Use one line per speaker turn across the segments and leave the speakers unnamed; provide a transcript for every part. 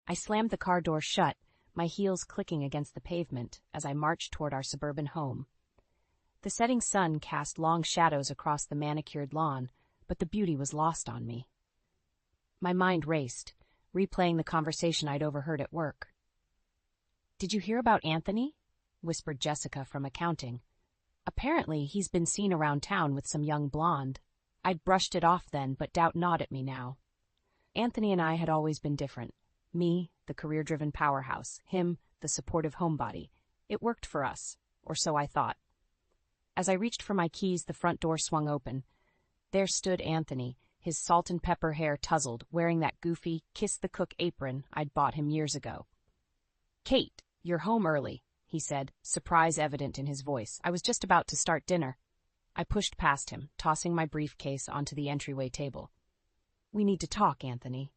I slammed the car door shut, my heels clicking against the pavement as I marched toward our suburban home. The setting sun cast long shadows across the manicured lawn, but the beauty was lost on me. My mind raced, replaying the conversation I'd overheard at work. "Did you hear about Anthony?" whispered Jessica from accounting. "Apparently, he's been seen around town with some young blonde." I'd brushed it off then, but doubt gnawed at me now. Anthony and I had always been different. Me, the career-driven powerhouse. Him, the supportive homebody. It worked for us, or so I thought. As I reached for my keys, the front door swung open. There stood Anthony, his salt and pepper hair tousled, wearing that goofy, kiss-the-cook apron I'd bought him years ago. "Kate, you're home early," he said, surprise evident in his voice. I was just about to start dinner. I pushed past him, tossing my briefcase onto the entryway table. "We need to talk, Anthony."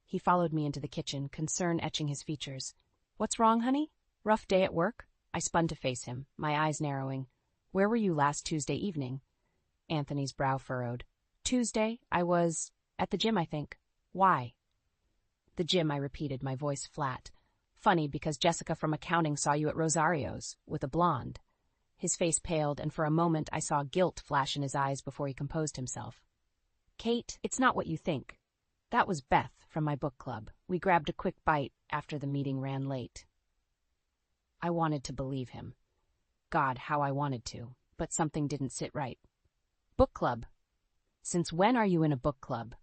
He followed me into the kitchen, concern etching his features. "What's wrong, honey? Rough day at work?" I spun to face him, my eyes narrowing. "Where were you last Tuesday evening?" Anthony's brow furrowed. "Tuesday, I was at the gym, I think. Why?" "The gym," I repeated, my voice flat. "Funny, because Jessica from accounting saw you at Rosario's, with a blonde." His face paled, and for a moment I saw guilt flash in his eyes before he composed himself. "Kate, it's not what you think. That was Beth from my book club. We grabbed a quick bite after the meeting ran late." I wanted to believe him. God, how I wanted to, but something didn't sit right. "Book club? Since when are you in a book club?"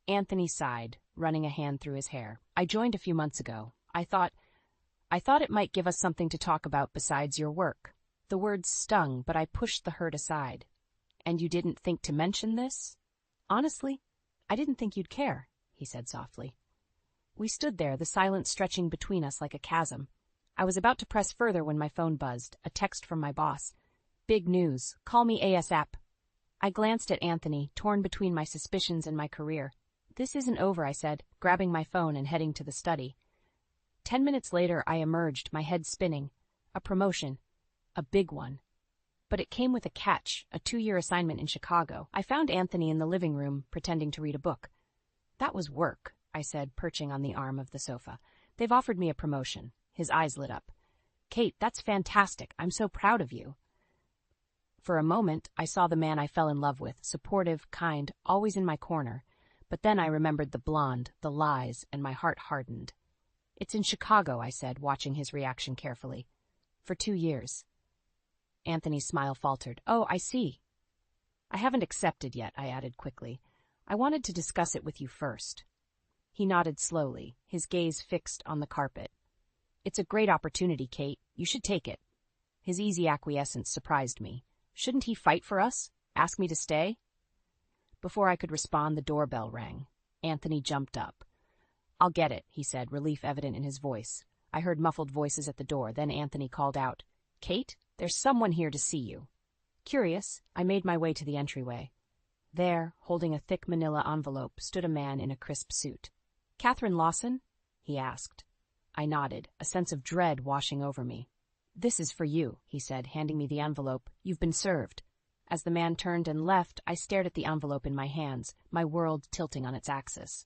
Anthony sighed, running a hand through his hair. "I joined a few months ago. I thought it might give us something to talk about besides your work." The words stung, but I pushed the hurt aside. "And you didn't think to mention this?" "Honestly, I didn't think you'd care," he said softly. We stood there, the silence stretching between us like a chasm. I was about to press further when my phone buzzed, a text from my boss. "Big news. Call me ASAP." I glanced at Anthony, torn between my suspicions and my career. "This isn't over," I said, grabbing my phone and heading to the study. 10 minutes later, I emerged, my head spinning. A promotion. A big one. But it came with a catch, a 2-year assignment in Chicago. I found Anthony in the living room, pretending to read a book. "That was work," I said, perching on the arm of the sofa. "They've offered me a promotion." His eyes lit up. "Kate, that's fantastic. I'm so proud of you." For a moment, I saw the man I fell in love with, supportive, kind, always in my corner. But then I remembered the blonde, the lies, and my heart hardened. "It's in Chicago," I said, watching his reaction carefully. "For 2 years." Anthony's smile faltered. "Oh, I see." "I haven't accepted yet," I added quickly. "I wanted to discuss it with you first." He nodded slowly, his gaze fixed on the carpet. "It's a great opportunity, Kate. You should take it." His easy acquiescence surprised me. Shouldn't he fight for us? Ask me to stay? Before I could respond, the doorbell rang. Anthony jumped up. "I'll get it," he said, relief evident in his voice. I heard muffled voices at the door, then Anthony called out, "Kate, there's someone here to see you." Curious, I made my way to the entryway. There, holding a thick manila envelope, stood a man in a crisp suit. "Catherine Lawson?" he asked. I nodded, a sense of dread washing over me. "This is for you," he said, handing me the envelope. "You've been served." As the man turned and left, I stared at the envelope in my hands, my world tilting on its axis.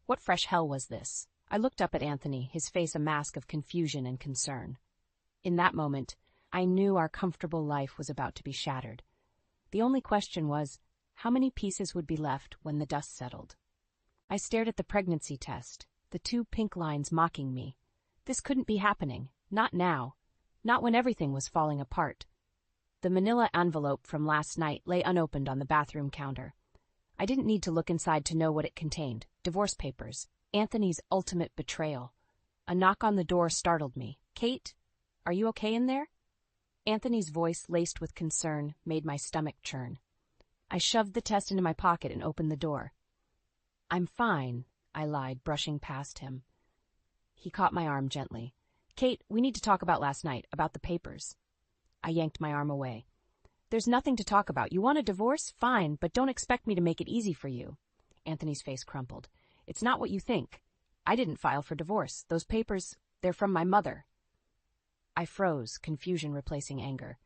What fresh hell was this? I looked up at Anthony, his face a mask of confusion and concern. In that moment, I knew our comfortable life was about to be shattered. The only question was, how many pieces would be left when the dust settled? I stared at the pregnancy test, the 2 pink lines mocking me. This couldn't be happening. Not now. Not when everything was falling apart. The manila envelope from last night lay unopened on the bathroom counter. I didn't need to look inside to know what it contained. Divorce papers. Anthony's ultimate betrayal. A knock on the door startled me. "Kate, are you okay in there?" Anthony's voice, laced with concern, made my stomach churn. I shoved the test into my pocket and opened the door. "I'm fine," I lied, brushing past him. He caught my arm gently. "Kate, we need to talk about last night, about the papers." I yanked my arm away. "There's nothing to talk about. You want a divorce? Fine, but don't expect me to make it easy for you." Anthony's face crumpled. "It's not what you think. I didn't file for divorce. Those papers, they're from my mother." I froze, confusion replacing anger.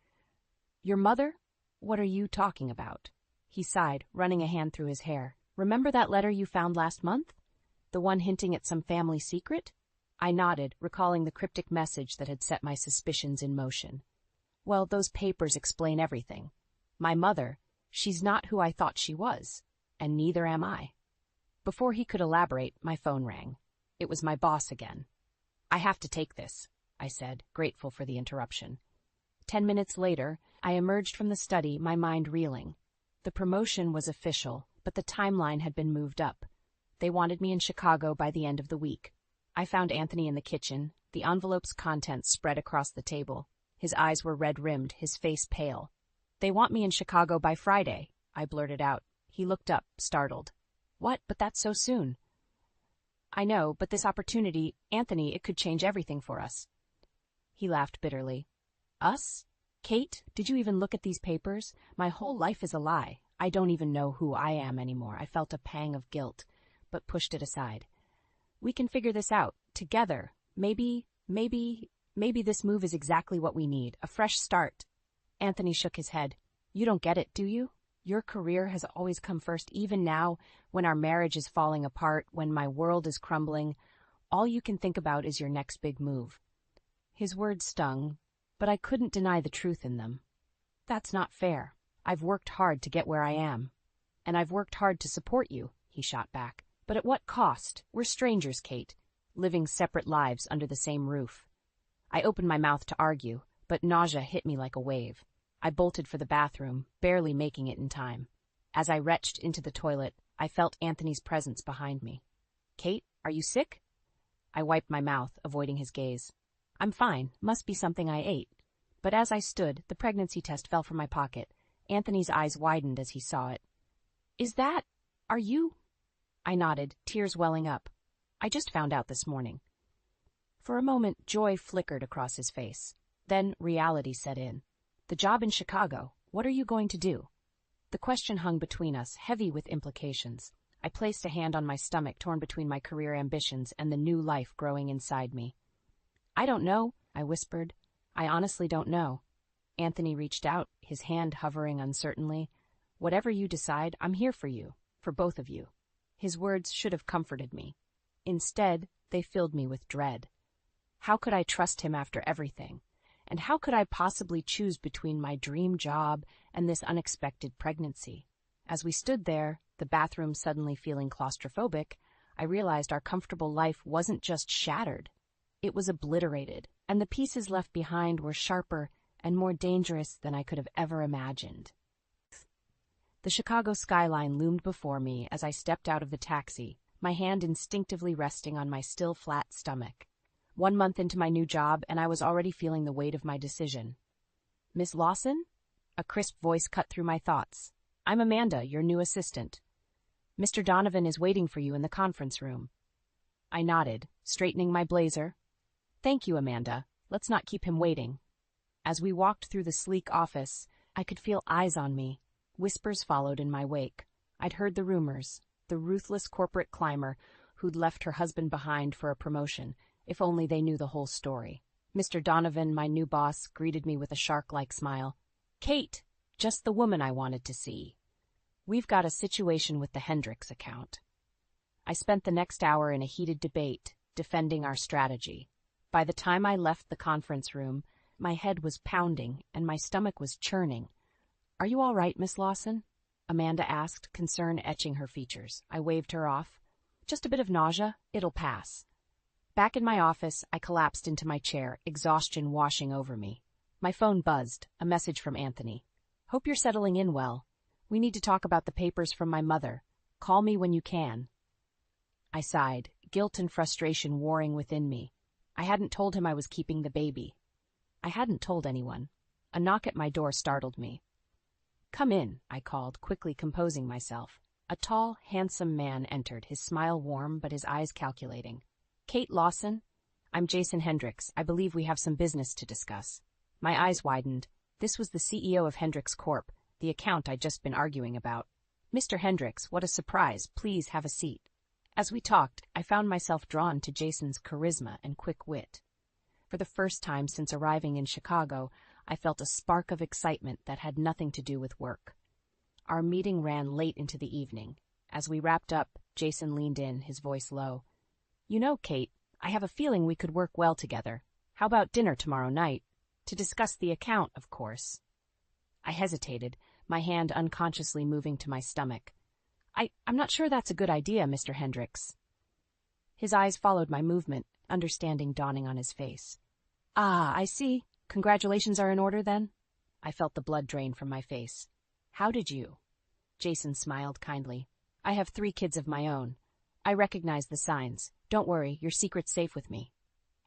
"Your mother? What are you talking about?" He sighed, running a hand through his hair. "Remember that letter you found last month? The one hinting at some family secret?" I nodded, recalling the cryptic message that had set my suspicions in motion. Well, those papers explain everything. My mother, she's not who I thought she was, and neither am I. Before he could elaborate, my phone rang. It was my boss again. I have to take this, I said, grateful for the interruption. 10 minutes later, I emerged from the study, my mind reeling. The promotion was official, but the timeline had been moved up. They wanted me in Chicago by the end of the week. I found Anthony in the kitchen, the envelope's contents spread across the table. His eyes were red-rimmed, his face pale. They want me in Chicago by Friday, I blurted out. He looked up, startled. What? But that's so soon. I know, but this opportunity, Anthony, it could change everything for us. He laughed bitterly. Us? Kate, did you even look at these papers? My whole life is a lie. I don't even know who I am anymore. I felt a pang of guilt, but pushed it aside. We can figure this out, together. Maybe this move is exactly what we need, a fresh start. Anthony shook his head. You don't get it, do you? Your career has always come first, even now, when our marriage is falling apart, when my world is crumbling. All you can think about is your next big move. His words stung, but I couldn't deny the truth in them. That's not fair. I've worked hard to get where I am. And I've worked hard to support you, he shot back. But at what cost? We're strangers, Kate, living separate lives under the same roof. I opened my mouth to argue, but nausea hit me like a wave. I bolted for the bathroom, barely making it in time. As I retched into the toilet, I felt Anthony's presence behind me. Kate, are you sick? I wiped my mouth, avoiding his gaze. I'm fine, must be something I ate. But as I stood, the pregnancy test fell from my pocket. Anthony's eyes widened as he saw it. Are you? I nodded, tears welling up. I just found out this morning. For a moment, joy flickered across his face. Then reality set in. The job in Chicago, what are you going to do? The question hung between us, heavy with implications. I placed a hand on my stomach, torn between my career ambitions and the new life growing inside me. I don't know, I whispered. I honestly don't know. Anthony reached out, his hand hovering uncertainly. Whatever you decide, I'm here for you, for both of you. His words should have comforted me. Instead, they filled me with dread. How could I trust him after everything? And how could I possibly choose between my dream job and this unexpected pregnancy? As we stood there, the bathroom suddenly feeling claustrophobic, I realized our comfortable life wasn't just shattered. It was obliterated, and the pieces left behind were sharper and more dangerous than I could have ever imagined. The Chicago skyline loomed before me as I stepped out of the taxi, my hand instinctively resting on my still flat stomach. 1 month into my new job, and I was already feeling the weight of my decision. Miss Lawson? A crisp voice cut through my thoughts. I'm Amanda, your new assistant. Mr. Donovan is waiting for you in the conference room. I nodded, straightening my blazer. Thank you, Amanda. Let's not keep him waiting. As we walked through the sleek office, I could feel eyes on me. Whispers followed in my wake. I'd heard the rumors, the ruthless corporate climber who'd left her husband behind for a promotion. If only they knew the whole story. Mr. Donovan, my new boss, greeted me with a shark-like smile. Kate, just the woman I wanted to see. We've got a situation with the Hendricks account. I spent the next hour in a heated debate, defending our strategy. By the time I left the conference room, my head was pounding and my stomach was churning. Are you all right, Miss Lawson? Amanda asked, concern etching her features. I waved her off. Just a bit of nausea. It'll pass. Back in my office, I collapsed into my chair, exhaustion washing over me. My phone buzzed, a message from Anthony. Hope you're settling in well. We need to talk about the papers from my mother. Call me when you can. I sighed, guilt and frustration warring within me. I hadn't told him I was keeping the baby. I hadn't told anyone. A knock at my door startled me. Come in, I called, quickly composing myself. A tall, handsome man entered, his smile warm but his eyes calculating. Kate Lawson? I'm Jason Hendricks. I believe we have some business to discuss. My eyes widened. This was the CEO of Hendricks Corp., the account I'd just been arguing about. Mr. Hendricks, what a surprise. Please have a seat. As we talked, I found myself drawn to Jason's charisma and quick wit. For the first time since arriving in Chicago, I felt a spark of excitement that had nothing to do with work. Our meeting ran late into the evening. As we wrapped up, Jason leaned in, his voice low. You know, Kate, I have a feeling we could work well together. How about dinner tomorrow night? To discuss the account, of course. I hesitated, my hand unconsciously moving to my stomach. I'm not sure that's a good idea, Mr. Hendricks. His eyes followed my movement, understanding dawning on his face. Ah, I see. Congratulations are in order, then? I felt the blood drain from my face. How did you? Jason smiled kindly. I have 3 kids of my own. I recognize the signs. Don't worry, your secret's safe with me.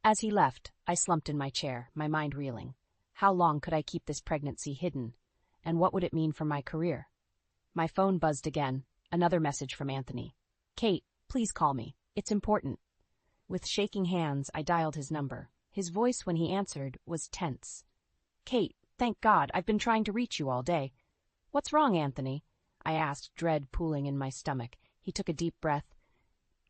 As he left, I slumped in my chair, my mind reeling. How long could I keep this pregnancy hidden? And what would it mean for my career? My phone buzzed again, another message from Anthony. Kate, please call me. It's important. With shaking hands, I dialed his number. His voice when he answered was tense. Kate, thank God, I've been trying to reach you all day. What's wrong, Anthony? I asked, dread pooling in my stomach. He took a deep breath.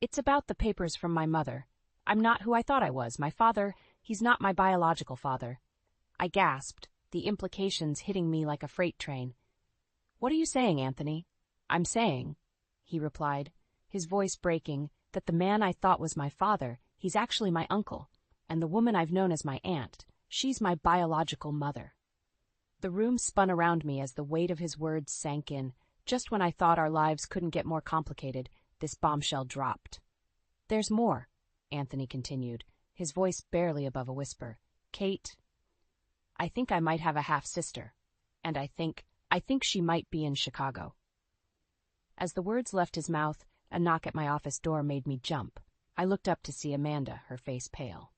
It's about the papers from my mother. I'm not who I thought I was. My father, he's not my biological father. I gasped, the implications hitting me like a freight train. What are you saying, Anthony? I'm saying, he replied, his voice breaking, that the man I thought was my father, he's actually my uncle, and the woman I've known as my aunt, she's my biological mother. The room spun around me as the weight of his words sank in. Just when I thought our lives couldn't get more complicated, this bombshell dropped. There's more, Anthony continued, his voice barely above a whisper. Kate, I think I might have a half-sister, and I think she might be in Chicago. As the words left his mouth, a knock at my office door made me jump. I looked up to see Amanda, her face pale.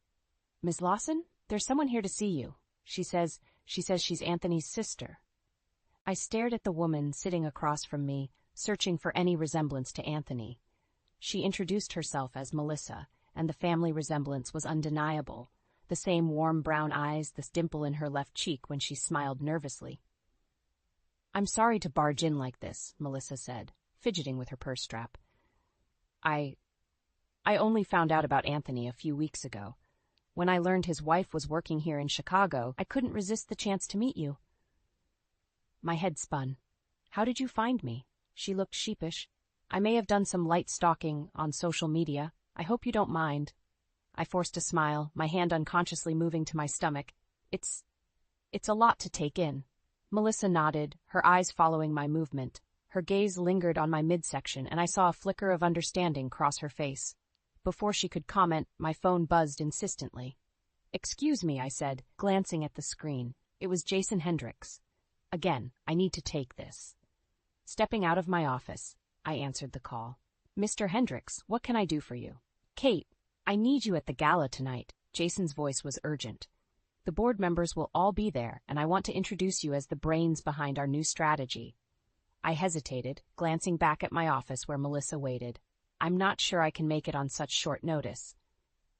Ms. Lawson, there's someone here to see you. She says she's Anthony's sister. I stared at the woman sitting across from me, searching for any resemblance to Anthony. She introduced herself as Melissa, and the family resemblance was undeniable. The same warm brown eyes, the dimple in her left cheek when she smiled nervously. I'm sorry to barge in like this, Melissa said, fidgeting with her purse strap. I only found out about Anthony a few weeks ago. When I learned his wife was working here in Chicago, I couldn't resist the chance to meet you. My head spun. How did you find me? She looked sheepish. I may have done some light stalking on social media. I hope you don't mind. I forced a smile, my hand unconsciously moving to my stomach. It's a lot to take in. Melissa nodded, her eyes following my movement. Her gaze lingered on my midsection, and I saw a flicker of understanding cross her face. Before she could comment, my phone buzzed insistently. Excuse me, I said, glancing at the screen. It was Jason Hendricks. Again, I need to take this. Stepping out of my office, I answered the call. Mr. Hendricks, what can I do for you? Kate, I need you at the gala tonight. Jason's voice was urgent. The board members will all be there, and I want to introduce you as the brains behind our new strategy. I hesitated, glancing back at my office where Melissa waited. I'm not sure I can make it on such short notice.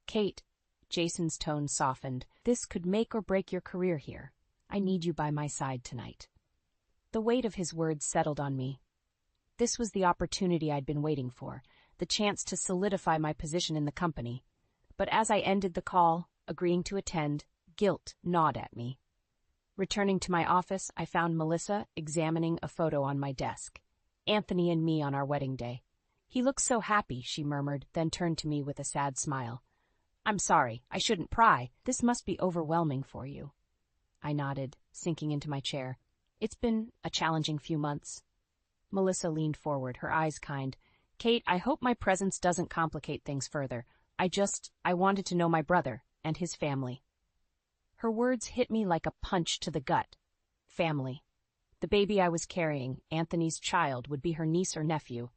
Kate, Jason's tone softened, this could make or break your career here. I need you by my side tonight. The weight of his words settled on me. This was the opportunity I'd been waiting for, the chance to solidify my position in the company. But as I ended the call, agreeing to attend, guilt gnawed at me. Returning to my office, I found Melissa examining a photo on my desk. Anthony and me on our wedding day. He looks so happy, she murmured, then turned to me with a sad smile. I'm sorry, I shouldn't pry. This must be overwhelming for you. I nodded, sinking into my chair. It's been a challenging few months. Melissa leaned forward, her eyes kind. Kate, I hope my presence doesn't complicate things further. I wanted to know my brother and his family. Her words hit me like a punch to the gut. Family. The baby I was carrying, Anthony's child, would be her niece or nephew.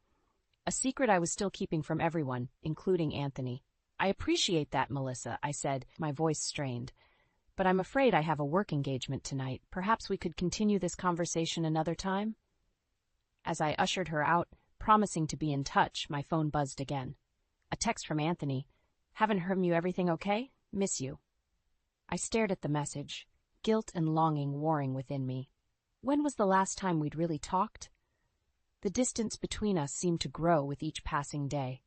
A secret I was still keeping from everyone, including Anthony. I appreciate that, Melissa, I said, my voice strained. But I'm afraid I have a work engagement tonight. Perhaps we could continue this conversation another time? As I ushered her out, promising to be in touch, my phone buzzed again. A text from Anthony. Haven't heard from you. Everything okay? Miss you. I stared at the message, guilt and longing warring within me. When was the last time we'd really talked? The distance between us seemed to grow with each passing day.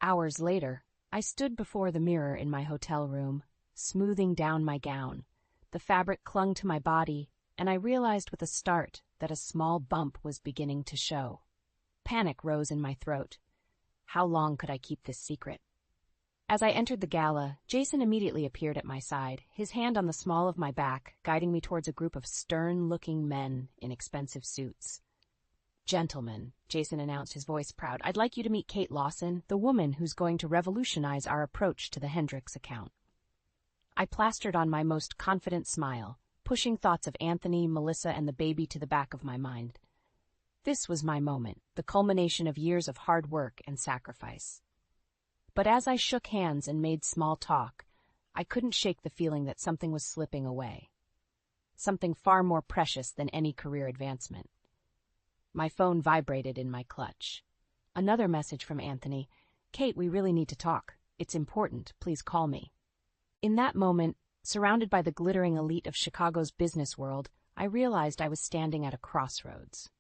Hours later, I stood before the mirror in my hotel room, smoothing down my gown. The fabric clung to my body, and I realized with a start that a small bump was beginning to show. Panic rose in my throat. How long could I keep this secret? As I entered the gala, Jason immediately appeared at my side, his hand on the small of my back, guiding me towards a group of stern-looking men in expensive suits. "Gentlemen," Jason announced, his voice proud, "I'd like you to meet Kate Lawson, the woman who's going to revolutionize our approach to the Hendricks account." I plastered on my most confident smile, pushing thoughts of Anthony, Melissa, and the baby to the back of my mind. This was my moment, the culmination of years of hard work and sacrifice. But as I shook hands and made small talk, I couldn't shake the feeling that something was slipping away. Something far more precious than any career advancement. My phone vibrated in my clutch. Another message from Anthony. "Kate, we really need to talk. It's important. Please call me." In that moment, surrounded by the glittering elite of Chicago's business world, I realized I was standing at a crossroads.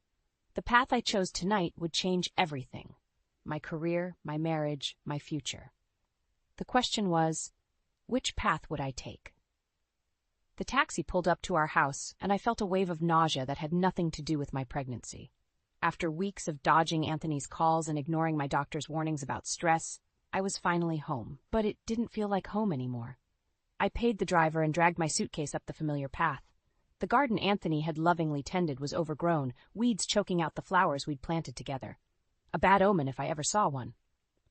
The path I chose tonight would change everything. My career, my marriage, my future. The question was, which path would I take? The taxi pulled up to our house, and I felt a wave of nausea that had nothing to do with my pregnancy. After weeks of dodging Anthony's calls and ignoring my doctor's warnings about stress, I was finally home, but it didn't feel like home anymore. I paid the driver and dragged my suitcase up the familiar path. The garden Anthony had lovingly tended was overgrown, weeds choking out the flowers we'd planted together. A bad omen if I ever saw one.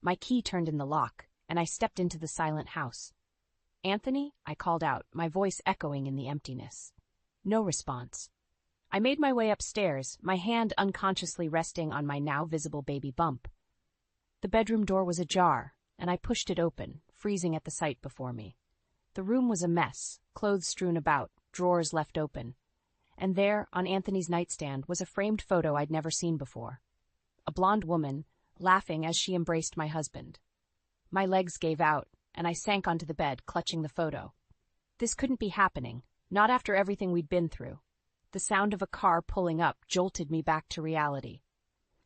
My key turned in the lock, and I stepped into the silent house. "Anthony?" I called out, my voice echoing in the emptiness. No response. I made my way upstairs, my hand unconsciously resting on my now visible baby bump. The bedroom door was ajar, and I pushed it open, freezing at the sight before me. The room was a mess, clothes strewn about, drawers left open. And there, on Anthony's nightstand, was a framed photo I'd never seen before. A blonde woman, laughing as she embraced my husband. My legs gave out, and I sank onto the bed, clutching the photo. This couldn't be happening, not after everything we'd been through. The sound of a car pulling up jolted me back to reality.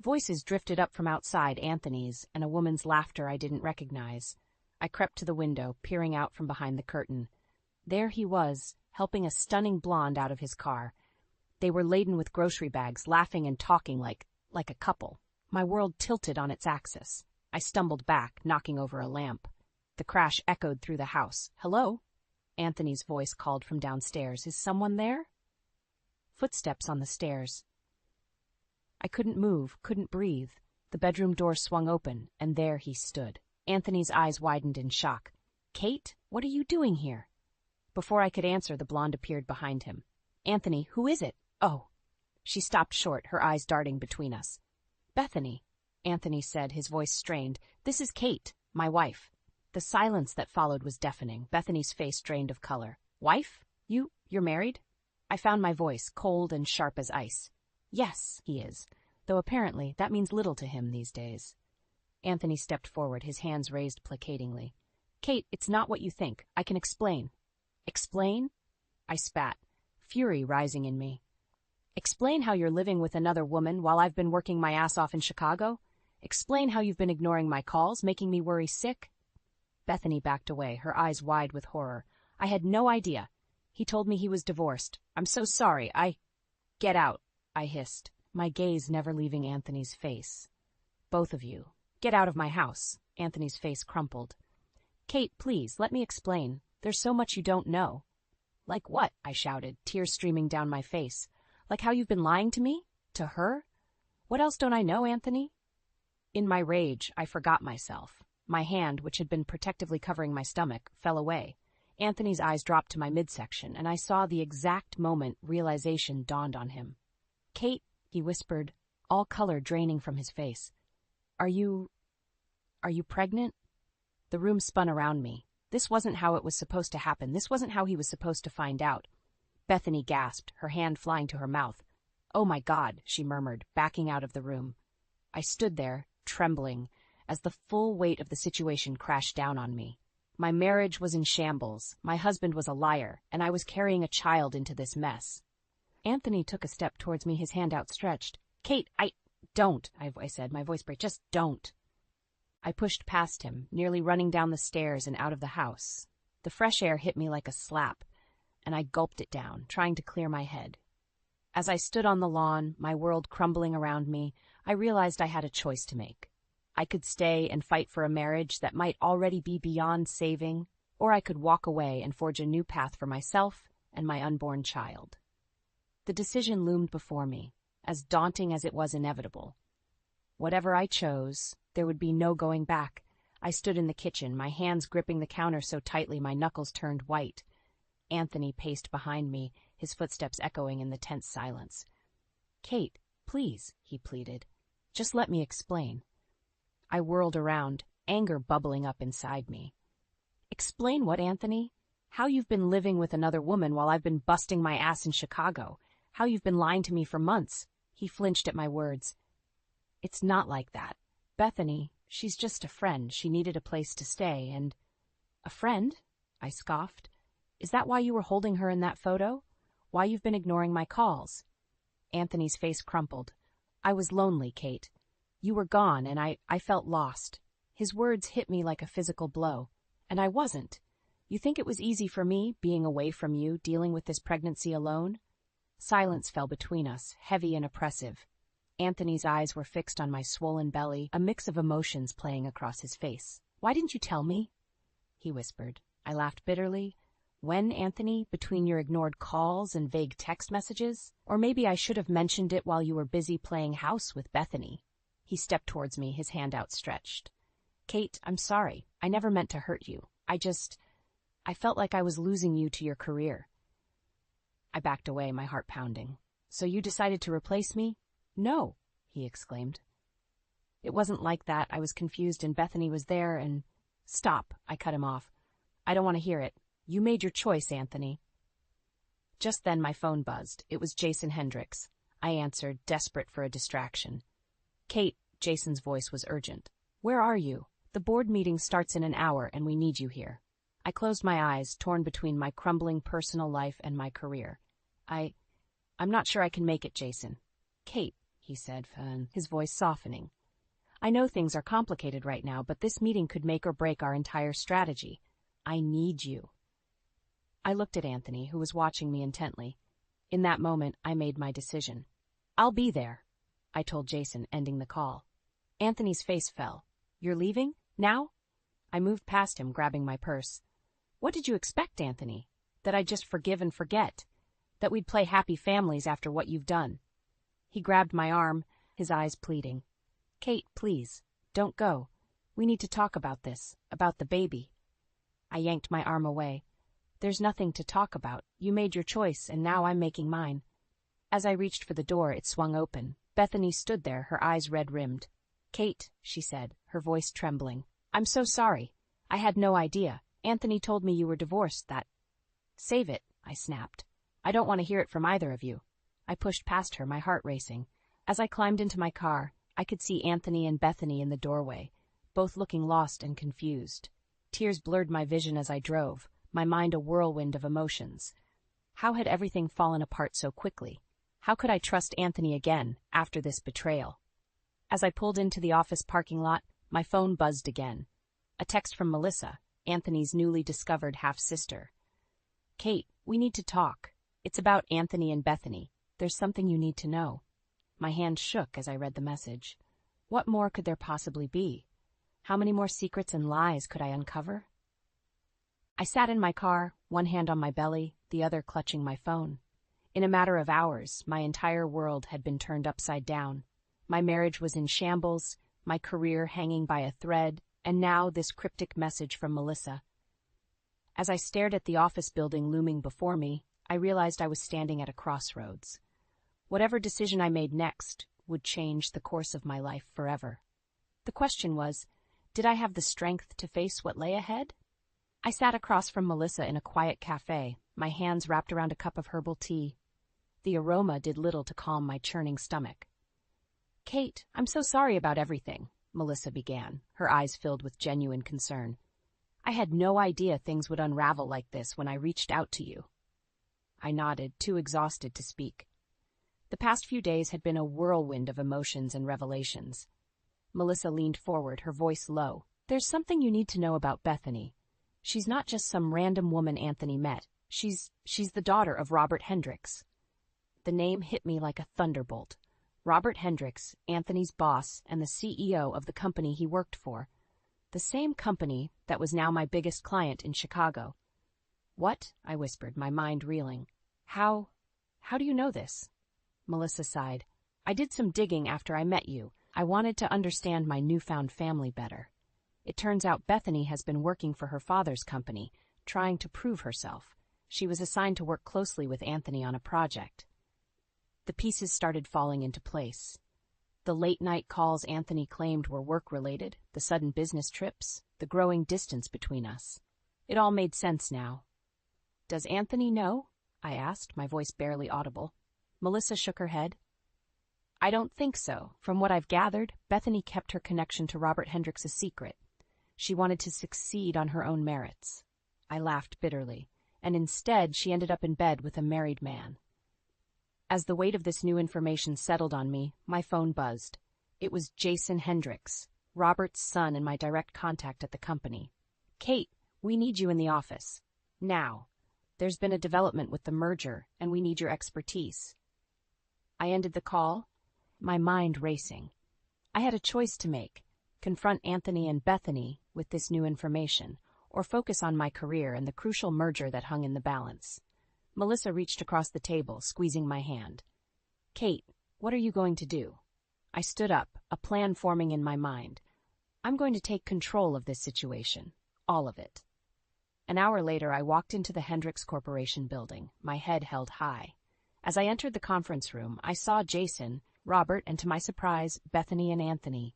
Voices drifted up from outside Anthony's, and a woman's laughter I didn't recognize. I crept to the window, peering out from behind the curtain. There he was, helping a stunning blonde out of his car. They were laden with grocery bags, laughing and talking like a couple. My world tilted on its axis. I stumbled back, knocking over a lamp. The crash echoed through the house. "Hello?" Anthony's voice called from downstairs. "Is someone there?" Footsteps on the stairs. I couldn't move, couldn't breathe. The bedroom door swung open, and there he stood. Anthony's eyes widened in shock. "Kate, what are you doing here?" Before I could answer, the blonde appeared behind him. "Anthony, who is it?" "Oh." She stopped short, her eyes darting between us. "Bethany," Anthony said, his voice strained. "This is Kate, my wife." The silence that followed was deafening. Bethany's face drained of color. "Wife? You're married?" I found my voice, cold and sharp as ice. "Yes, he is, though apparently that means little to him these days." Anthony stepped forward, his hands raised placatingly. "Kate, it's not what you think. I can explain." "Explain?" I spat, fury rising in me. "Explain how you're living with another woman while I've been working my ass off in Chicago? Explain how you've been ignoring my calls, making me worry sick?" Bethany backed away, her eyes wide with horror. "I had no idea. He told me he was divorced. I'm so sorry. Get out," I hissed, my gaze never leaving Anthony's face. "Both of you. Get out of my house." Anthony's face crumpled. "Kate, please, let me explain. There's so much you don't know." "Like what?" I shouted, tears streaming down my face. "Like how you've been lying to me? To her? What else don't I know, Anthony?" In my rage, I forgot myself. My hand, which had been protectively covering my stomach, fell away. Anthony's eyes dropped to my midsection, and I saw the exact moment realization dawned on him. "Kate," he whispered, all color draining from his face. Are you pregnant?" The room spun around me. This wasn't how it was supposed to happen. This wasn't how he was supposed to find out. Bethany gasped, her hand flying to her mouth. "Oh my God," she murmured, backing out of the room. I stood there, trembling, as the full weight of the situation crashed down on me. My marriage was in shambles, my husband was a liar, and I was carrying a child into this mess. Anthony took a step towards me, his hand outstretched. "Kate, don't," I said, my voice break. "Just don't." I pushed past him, nearly running down the stairs and out of the house. The fresh air hit me like a slap, and I gulped it down, trying to clear my head. As I stood on the lawn, my world crumbling around me, I realized I had a choice to make. I could stay and fight for a marriage that might already be beyond saving, or I could walk away and forge a new path for myself and my unborn child. The decision loomed before me, as daunting as it was inevitable. Whatever I chose, there would be no going back. I stood in the kitchen, my hands gripping the counter so tightly my knuckles turned white. Anthony paced behind me, his footsteps echoing in the tense silence. "Kate, please," he pleaded. "Just let me explain." I whirled around, anger bubbling up inside me. "Explain what, Anthony? How you've been living with another woman while I've been busting my ass in Chicago. How you've been lying to me for months." He flinched at my words. "It's not like that. Bethany, she's just a friend. She needed a place to stay, and—" "A friend?" I scoffed. "Is that why you were holding her in that photo? Why you've been ignoring my calls?" Anthony's face crumpled. "I was lonely, Kate. You were gone, and I felt lost." His words hit me like a physical blow. "And I wasn't. You think it was easy for me, being away from you, dealing with this pregnancy alone?" Silence fell between us, heavy and oppressive. Anthony's eyes were fixed on my swollen belly, a mix of emotions playing across his face. "Why didn't you tell me?" he whispered. I laughed bitterly. "When, Anthony? Between your ignored calls and vague text messages? Or maybe I should have mentioned it while you were busy playing house with Bethany." He stepped towards me, his hand outstretched. "Kate, I'm sorry. I never meant to hurt you. I felt like I was losing you to your career." I backed away, my heart pounding. "So you decided to replace me?" "No," he exclaimed. "It wasn't like that. I was confused and Bethany was there and—" "Stop," I cut him off. "I don't want to hear it. You made your choice, Anthony." Just then my phone buzzed. It was Jason Hendricks. I answered, desperate for a distraction. "Kate," Jason's voice was urgent. "Where are you? The board meeting starts in an hour and we need you here." I closed my eyes, torn between my crumbling personal life and my career. I'm not sure I can make it, Jason." "Kate," he said, his voice softening. "I know things are complicated right now, but this meeting could make or break our entire strategy. I need you." I looked at Anthony, who was watching me intently. In that moment, I made my decision. "I'll be there," I told Jason, ending the call. Anthony's face fell. "You're leaving? Now?" I moved past him, grabbing my purse. "What did you expect, Anthony? That I'd just forgive and forget? That we'd play happy families after what you've done?" He grabbed my arm, his eyes pleading. "Kate, please, don't go. We need to talk about this, about the baby." I yanked my arm away. "There's nothing to talk about. You made your choice, and now I'm making mine." As I reached for the door, it swung open. Bethany stood there, her eyes red-rimmed. "Kate," she said, her voice trembling. "I'm so sorry. I had no idea. Anthony told me you were divorced, that—" "Save it," I snapped. "I don't want to hear it from either of you." I pushed past her, my heart racing. As I climbed into my car, I could see Anthony and Bethany in the doorway, both looking lost and confused. Tears blurred my vision as I drove, my mind a whirlwind of emotions. How had everything fallen apart so quickly? How could I trust Anthony again, after this betrayal? As I pulled into the office parking lot, my phone buzzed again. A text from Melissa, Anthony's newly discovered half-sister. "Kate, we need to talk. It's about Anthony and Bethany. There's something you need to know." My hand shook as I read the message. What more could there possibly be? How many more secrets and lies could I uncover? I sat in my car, one hand on my belly, the other clutching my phone. In a matter of hours, my entire world had been turned upside down. My marriage was in shambles, my career hanging by a thread, and now this cryptic message from Melissa. As I stared at the office building looming before me, I realized I was standing at a crossroads. Whatever decision I made next would change the course of my life forever. The question was, did I have the strength to face what lay ahead? I sat across from Melissa in a quiet cafe, my hands wrapped around a cup of herbal tea. The aroma did little to calm my churning stomach. "Kate, I'm so sorry about everything," Melissa began, her eyes filled with genuine concern. "I had no idea things would unravel like this when I reached out to you." I nodded, too exhausted to speak. The past few days had been a whirlwind of emotions and revelations. Melissa leaned forward, her voice low. "There's something you need to know about Bethany. She's not just some random woman Anthony met. She's the daughter of Robert Hendricks." The name hit me like a thunderbolt. Robert Hendricks, Anthony's boss and the CEO of the company he worked for. The same company that was now my biggest client in Chicago. "What?" I whispered, my mind reeling. How do you know this?" Melissa sighed. "I did some digging after I met you. I wanted to understand my newfound family better. It turns out Bethany has been working for her father's company, trying to prove herself. She was assigned to work closely with Anthony on a project." The pieces started falling into place. The late-night calls Anthony claimed were work-related, the sudden business trips, the growing distance between us. It all made sense now. "Does Anthony know?" I asked, my voice barely audible. Melissa shook her head. "I don't think so. From what I've gathered, Bethany kept her connection to Robert Hendricks a secret. She wanted to succeed on her own merits." I laughed bitterly, and instead she ended up in bed with a married man. As the weight of this new information settled on me, my phone buzzed. It was Jason Hendricks, Robert's son and my direct contact at the company. "Kate, we need you in the office. Now. There's been a development with the merger, and we need your expertise." I ended the call, my mind racing. I had a choice to make: confront Anthony and Bethany with this new information, or focus on my career and the crucial merger that hung in the balance. Melissa reached across the table, squeezing my hand. "Kate, what are you going to do?" I stood up, a plan forming in my mind. "I'm going to take control of this situation. All of it." An hour later, I walked into the Hendricks Corporation building, my head held high. As I entered the conference room, I saw Jason, Robert, and to my surprise, Bethany and Anthony.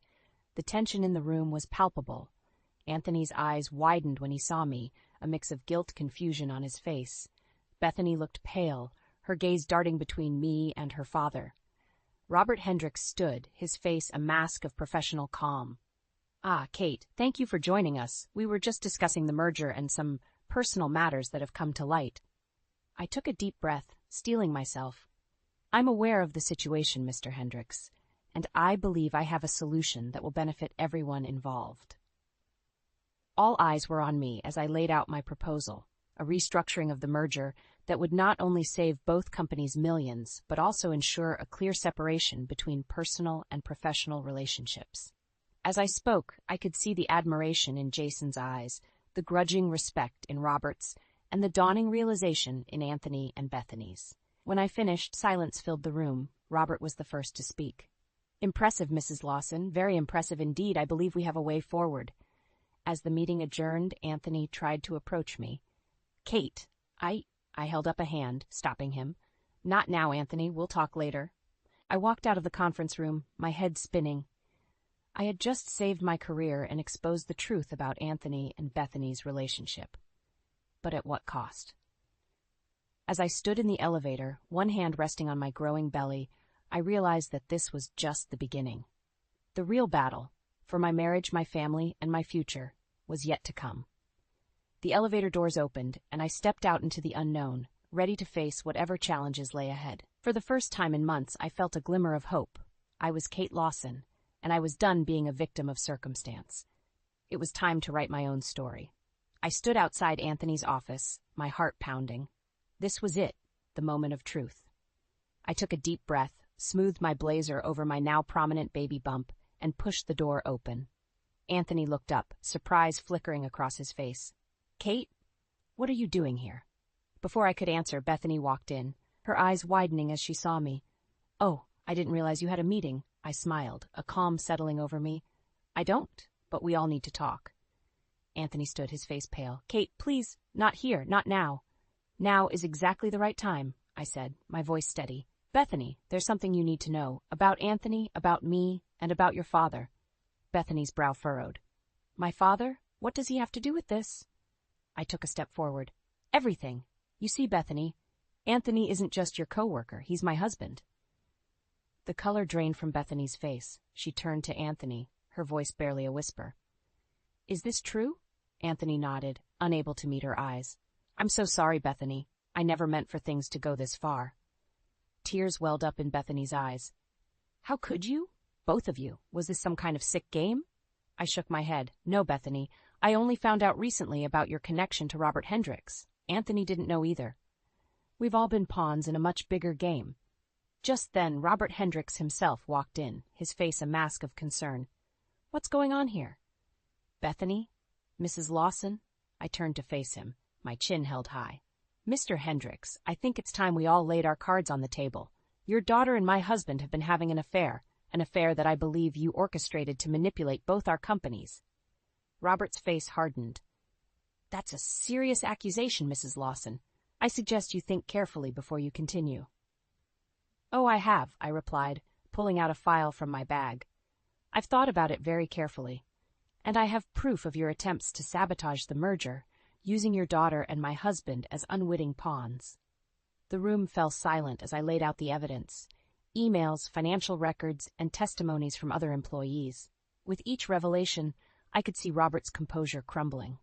The tension in the room was palpable. Anthony's eyes widened when he saw me, a mix of guilt and confusion on his face. Bethany looked pale, her gaze darting between me and her father. Robert Hendricks stood, his face a mask of professional calm. "Ah, Kate, thank you for joining us. We were just discussing the merger and some personal matters that have come to light." I took a deep breath, steeling myself. "I'm aware of the situation, Mr. Hendricks, and I believe I have a solution that will benefit everyone involved." All eyes were on me as I laid out my proposal, a restructuring of the merger that would not only save both companies millions, but also ensure a clear separation between personal and professional relationships. As I spoke, I could see the admiration in Jason's eyes, the grudging respect in Robert's, and the dawning realization in Anthony and Bethany's. When I finished, silence filled the room. Robert was the first to speak. "Impressive, Mrs. Lawson, very impressive indeed. I believe we have a way forward." As the meeting adjourned, Anthony tried to approach me. "Kate, I held up a hand, stopping him. "Not now, Anthony. We'll talk later." I walked out of the conference room, my head spinning. I had just saved my career and exposed the truth about Anthony and Bethany's relationship. But at what cost? As I stood in the elevator, one hand resting on my growing belly, I realized that this was just the beginning. The real battle, for my marriage, my family, and my future, was yet to come. The elevator doors opened, and I stepped out into the unknown, ready to face whatever challenges lay ahead. For the first time in months, I felt a glimmer of hope. I was Kate Lawson, and I was done being a victim of circumstance. It was time to write my own story. I stood outside Anthony's office, my heart pounding. This was it, the moment of truth. I took a deep breath, smoothed my blazer over my now prominent baby bump, and pushed the door open. Anthony looked up, surprise flickering across his face. "Kate, what are you doing here?" Before I could answer, Bethany walked in, her eyes widening as she saw me. "Oh, I didn't realize you had a meeting." I smiled, a calm settling over me. "I don't, but we all need to talk." Anthony stood, his face pale. "Kate, please, not here, not now." "Now is exactly the right time," I said, my voice steady. "Bethany, there's something you need to know, about Anthony, about me, and about your father." Bethany's brow furrowed. "My father? What does he have to do with this?" I took a step forward. "Everything. You see, Bethany, Anthony isn't just your coworker, he's my husband." The color drained from Bethany's face. She turned to Anthony, her voice barely a whisper. "Is this true?" Anthony nodded, unable to meet her eyes. "I'm so sorry, Bethany. I never meant for things to go this far." Tears welled up in Bethany's eyes. "How could you? Both of you. Was this some kind of sick game?" I shook my head. "No, Bethany. I only found out recently about your connection to Robert Hendricks. Anthony didn't know either. We've all been pawns in a much bigger game." Just then, Robert Hendricks himself walked in, his face a mask of concern. "What's going on here?" "Bethany? Mrs. Lawson?" I turned to face him, my chin held high. "Mr. Hendricks, I think it's time we all laid our cards on the table. Your daughter and my husband have been having an affair that I believe you orchestrated to manipulate both our companies." Robert's face hardened. "That's a serious accusation, Mrs. Lawson. I suggest you think carefully before you continue." "Oh, I have," I replied, pulling out a file from my bag. "I've thought about it very carefully, and I have proof of your attempts to sabotage the merger, using your daughter and my husband as unwitting pawns." The room fell silent as I laid out the evidence: emails, financial records, and testimonies from other employees. With each revelation, I could see Robert's composure crumbling.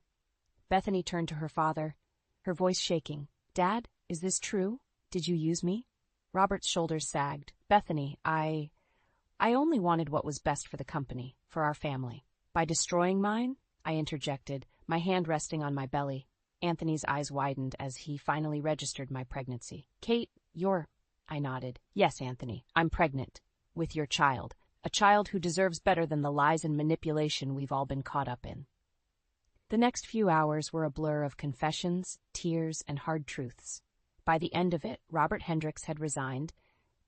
Bethany turned to her father, her voice shaking. "Dad, is this true? Did you use me?" Robert's shoulders sagged. "Bethany, I only wanted what was best for the company, for our family. By destroying mine?" I interjected, my hand resting on my belly. Anthony's eyes widened as he finally registered my pregnancy. "Kate, you're—" I nodded. "Yes, Anthony, I'm pregnant. With your child. A child who deserves better than the lies and manipulation we've all been caught up in." The next few hours were a blur of confessions, tears, and hard truths. By the end of it, Robert Hendricks had resigned,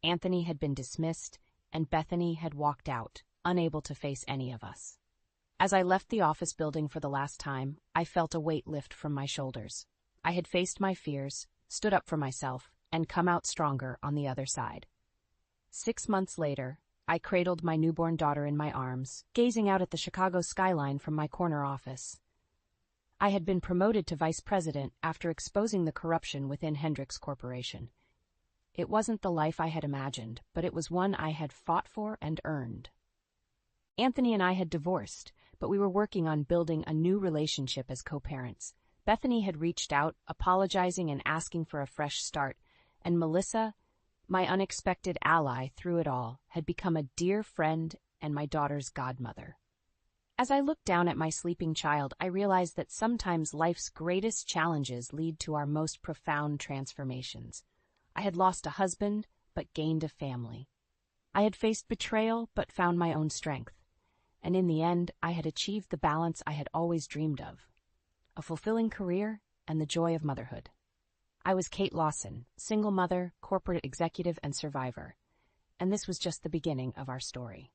Anthony had been dismissed, and Bethany had walked out, unable to face any of us. As I left the office building for the last time, I felt a weight lift from my shoulders. I had faced my fears, stood up for myself, and come out stronger on the other side. 6 months later, I cradled my newborn daughter in my arms, gazing out at the Chicago skyline from my corner office. I had been promoted to vice president after exposing the corruption within Hendricks Corporation. It wasn't the life I had imagined, but it was one I had fought for and earned. Anthony and I had divorced, but we were working on building a new relationship as co-parents. Bethany had reached out, apologizing and asking for a fresh start, and Melissa, my unexpected ally through it all, had become a dear friend and my daughter's godmother. As I looked down at my sleeping child, I realized that sometimes life's greatest challenges lead to our most profound transformations. I had lost a husband, but gained a family. I had faced betrayal, but found my own strength. And in the end, I had achieved the balance I had always dreamed of: a fulfilling career and the joy of motherhood. I was Kate Lawson, single mother, corporate executive, and survivor. And this was just the beginning of our story.